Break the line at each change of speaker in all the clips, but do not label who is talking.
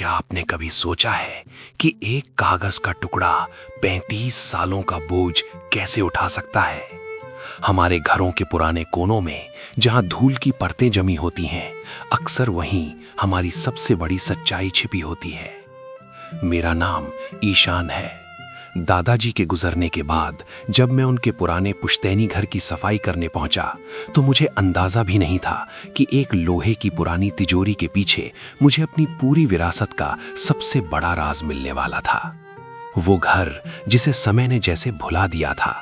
क्या आपने कभी सोचा है कि एक कागज का टुकड़ा 35 सालों का बोझ कैसे उठा सकता है? हमारे घरों के पुराने कोनों में जहां धूल की परतें जमी होती हैं, अक्सर वहीं हमारी सबसे बड़ी सच्चाई छिपी होती है। मेरा नाम ईशान है। दादाजी के गुजरने के बाद जब मैं उनके पुराने पुश्तैनी घर की सफाई करने पहुंचा, तो मुझे अंदाजा भी नहीं था कि एक लोहे की पुरानी तिजोरी के पीछे मुझे अपनी पूरी विरासत का सबसे बड़ा राज मिलने वाला था। वो घर जिसे समय ने जैसे भुला दिया था।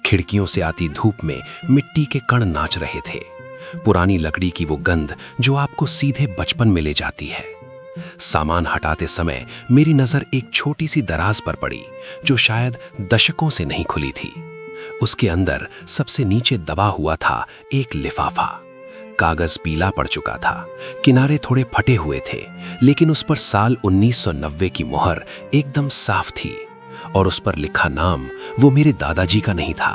खिड़कियों से आती धूप में मिट्टी के कण नाच रहे थे। पुरानी लकड़ी की वो गंध जो आपको सीधे बचपन में ले जाती है। सामान हटाते समय मेरी नजर एक छोटी सी दराज पर पड़ी जो शायद दशकों से नहीं खुली थी। उसके अंदर सबसे नीचे दबा हुआ था एक लिफाफा। कागज पीला पड़ चुका था, किनारे थोड़े फटे हुए थे, लेकिन उस पर साल 1990 की मुहर एकदम साफ थी। और उस पर लिखा नाम वो मेरे दादाजी का नहीं था,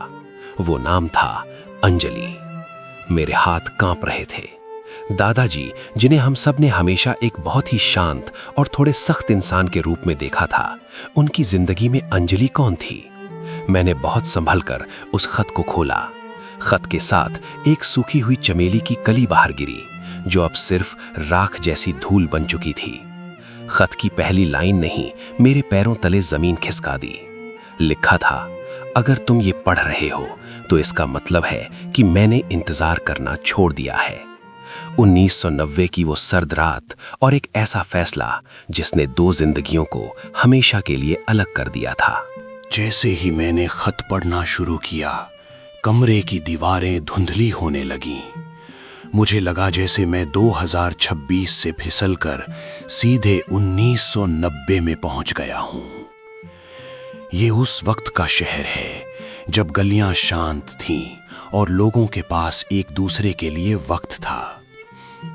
वो नाम था अंजलि। मेरे हाथ कांप रहे थे। दादाजी, जिन्हें हम सब ने हमेशा एक बहुत ही शांत और थोड़े सख्त इंसान के रूप में देखा था, उनकी जिंदगी में अंजलि कौन थी? मैंने बहुत संभल कर उस खत को खोला। खत के साथ एक सूखी हुई चमेली की कली बाहर गिरी, जो अब सिर्फ राख जैसी धूल बन चुकी थी। खत की पहली लाइन नहीं, मेरे पैरों तले जमीन खिसका दी। लिखा था, अगर तुम ये पढ़ रहे हो तो इसका मतलब है कि मैंने इंतजार करना छोड़ दिया है। 1990 की वो सर्द रात और एक ऐसा फैसला जिसने 2 जिंदगियों को हमेशा के लिए अलग कर दिया था।
जैसे ही मैंने खत पढ़ना शुरू किया, कमरे की दीवारें धुंधली होने लगीं। मुझे लगा जैसे मैं 2026 से फिसलकर सीधे 1990 में पहुंच गया हूं। ये उस वक्त का शहर है जब गलियां शांत थीं और लोगों के पास एक दूसरे के लिए वक्त था।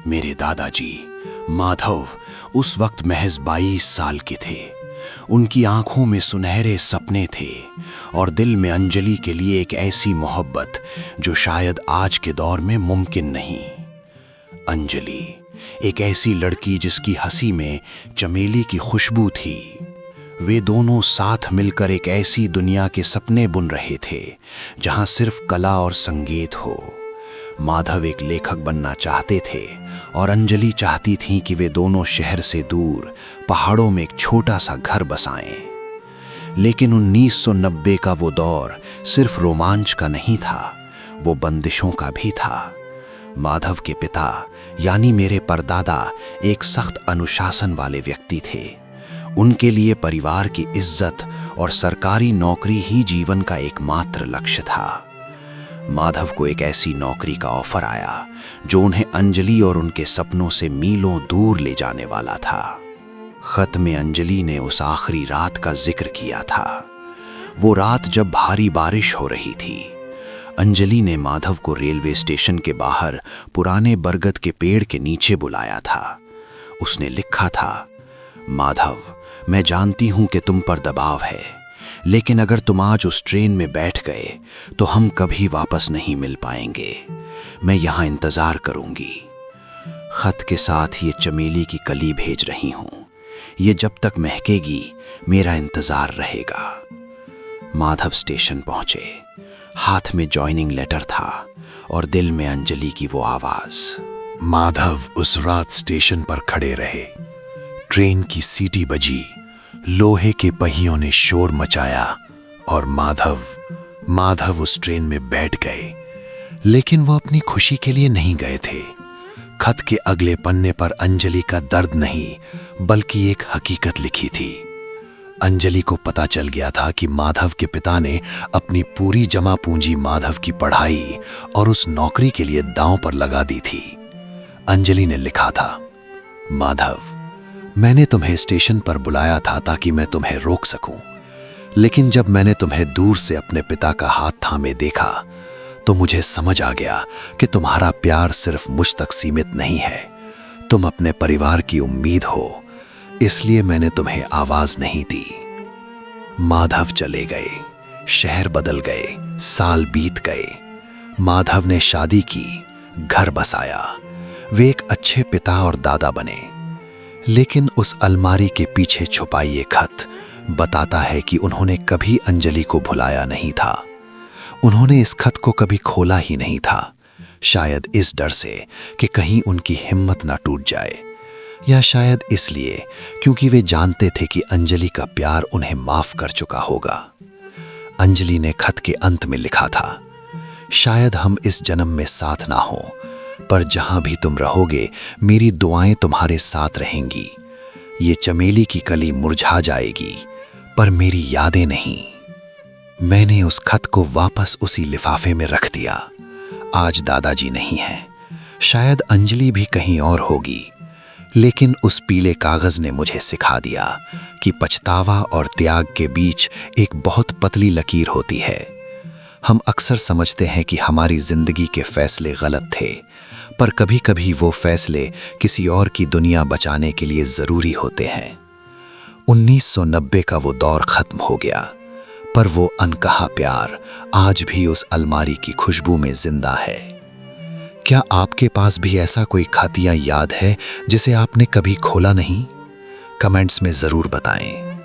मेरे दादाजी माधव उस वक्त महज 22 साल के थे। उनकी आंखों में सुनहरे सपने थे और दिल में अंजलि के लिए एक ऐसी मोहब्बत जो शायद आज के दौर में मुमकिन नहीं। अंजलि, एक ऐसी लड़की जिसकी हंसी में चमेली की खुशबू थी। वे दोनों साथ मिलकर एक ऐसी दुनिया के सपने बुन रहे थे जहां सिर्फ कला और संगीत हो। माधव एक लेखक बनना चाहते थे और अंजलि चाहती थी कि वे दोनों शहर से दूर पहाड़ों में एक छोटा सा घर बसाएं। लेकिन 1990 का वो दौर सिर्फ रोमांच का नहीं था, वो बंदिशों का भी था। माधव के पिता यानी मेरे परदादा एक सख्त अनुशासन वाले व्यक्ति थे। उनके लिए परिवार की इज्जत और सरकारी नौकरी ही जीवन का एकमात्र लक्ष्य था। माधव को एक ऐसी नौकरी का ऑफर आया जो उन्हें अंजलि और उनके सपनों से मीलों दूर ले जाने वाला था। खत में अंजलि ने उस आखिरी रात का जिक्र किया था, वो रात जब भारी बारिश हो रही थी। अंजलि ने माधव को रेलवे स्टेशन के बाहर पुराने बरगद के पेड़ के नीचे बुलाया था। उसने लिखा था, माधव, मैं जानती हूं कि तुम पर दबाव है, लेकिन अगर तुम आज उस ट्रेन में बैठ गए तो हम कभी वापस नहीं मिल पाएंगे। मैं यहां इंतजार करूंगी। खत के साथ ये चमेली की कली भेज रही हूं। ये जब तक महकेगी मेरा इंतजार रहेगा। माधव स्टेशन पहुंचे। हाथ में जॉइनिंग लेटर था और दिल में अंजलि की वो आवाज।
माधव उस रात स्टेशन पर खड़े रहे। ट्रेन की सीटी बजी, लोहे के पहियों ने शोर मचाया और माधव उस ट्रेन में बैठ गए। लेकिन वो अपनी खुशी के लिए नहीं गए थे। खत के अगले पन्ने पर अंजलि का दर्द नहीं बल्कि एक हकीकत लिखी थी। अंजलि को पता चल गया था कि माधव के पिता ने अपनी पूरी जमा पूंजी माधव की पढ़ाई और उस नौकरी के लिए दांव पर लगा दी थी। अंजलि ने लिखा था, माधव, मैंने तुम्हें स्टेशन पर बुलाया था ताकि मैं तुम्हें रोक सकूं, लेकिन जब मैंने तुम्हें दूर से अपने पिता का हाथ थामे देखा तो मुझे समझ आ गया कि तुम्हारा प्यार सिर्फ मुझ तक सीमित नहीं है, तुम अपने परिवार की उम्मीद हो, इसलिए मैंने तुम्हें आवाज नहीं दी। माधव चले गए, शहर बदल गए, साल बीत गए। माधव ने शादी की, घर बसाया, वे एक अच्छे पिता और दादा बने।
लेकिन उस अलमारी के पीछे छुपा ये खत बताता है कि उन्होंने कभी अंजलि को भुलाया नहीं था। उन्होंने इस खत को कभी खोला ही नहीं था, शायद इस डर से कि कहीं उनकी हिम्मत ना टूट जाए, या शायद इसलिए क्योंकि वे जानते थे कि अंजलि का प्यार उन्हें माफ कर चुका होगा। अंजलि ने खत के अंत में लिखा था, शायद हम इस जन्म में साथ ना हो, पर जहां भी तुम रहोगे मेरी दुआएं तुम्हारे साथ रहेंगी। ये चमेली की कली मुरझा जाएगी, पर मेरी यादें नहीं। मैंने उस खत को वापस उसी लिफाफे में रख दिया। आज दादाजी नहीं हैं, शायद अंजलि भी कहीं और होगी, लेकिन उस पीले कागज ने मुझे सिखा दिया कि पछतावा और त्याग के बीच एक बहुत पतली लकीर होती है। हम अक्सर समझते हैं कि हमारी जिंदगी के फैसले गलत थे, पर कभी-कभी वो फैसले किसी और की दुनिया बचाने के लिए जरूरी होते हैं। 1990 का वो दौर खत्म हो गया, पर वो अनकहा प्यार आज भी उस अलमारी की खुशबू में जिंदा है। क्या आपके पास भी ऐसा कोई खत या याद है जिसे आपने कभी खोला नहीं? कमेंट्स में जरूर बताएं।